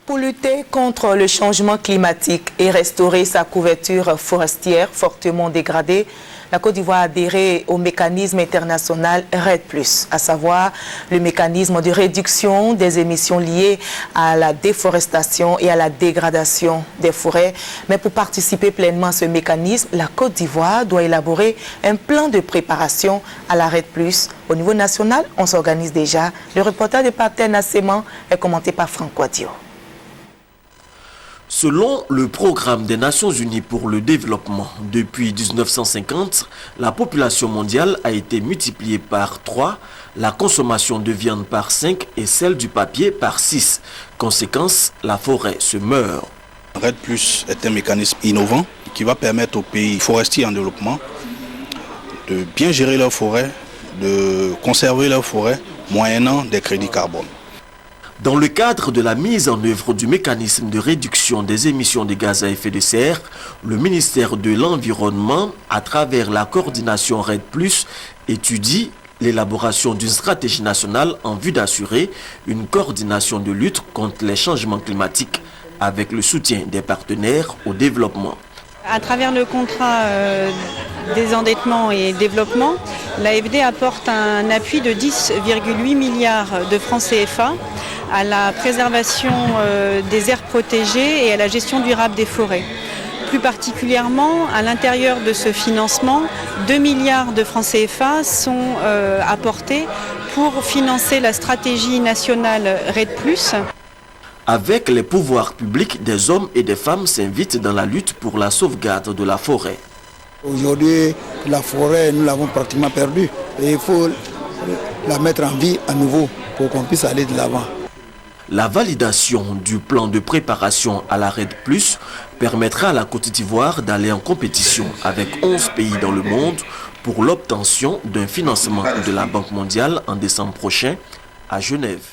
Pour lutter contre le changement climatique et restaurer sa couverture forestière fortement dégradée, la Côte d'Ivoire a adhéré au mécanisme international REDD+, à savoir le mécanisme de réduction des émissions liées à la déforestation et à la dégradation des forêts. Mais pour participer pleinement à ce mécanisme, la Côte d'Ivoire doit élaborer un plan de préparation à la REDD+. Au niveau national, on s'organise déjà. Le reportage de Pathé Nasseman est commenté par Franck Wadio. Selon le programme des Nations Unies pour le développement, depuis 1950, la population mondiale a été multipliée par 3, la consommation de viande par 5 et celle du papier par 6. Conséquence, la forêt se meurt. REDD+ est un mécanisme innovant qui va permettre aux pays forestiers en développement de bien gérer leurs forêts, de conserver leurs forêts moyennant des crédits carbone. Dans le cadre de la mise en œuvre du mécanisme de réduction des émissions de gaz à effet de serre, le ministère de l'Environnement, à travers la coordination REDD+, étudie l'élaboration d'une stratégie nationale en vue d'assurer une coordination de lutte contre les changements climatiques avec le soutien des partenaires au développement. À travers le contrat désendettement et développement, l'AFD apporte un appui de 10,8 milliards de francs CFA à la préservation des aires protégées et à la gestion durable des forêts. Plus particulièrement, à l'intérieur de ce financement, 2 milliards de francs CFA sont apportés pour financer la stratégie nationale REDD+. Avec les pouvoirs publics, des hommes et des femmes s'invitent dans la lutte pour la sauvegarde de la forêt. Aujourd'hui, la forêt, nous l'avons pratiquement perdue et il faut la mettre en vie à nouveau pour qu'on puisse aller de l'avant. La validation du plan de préparation à la REDD+, permettra à la Côte d'Ivoire d'aller en compétition avec 11 pays dans le monde pour l'obtention d'un financement de la Banque mondiale en décembre prochain à Genève.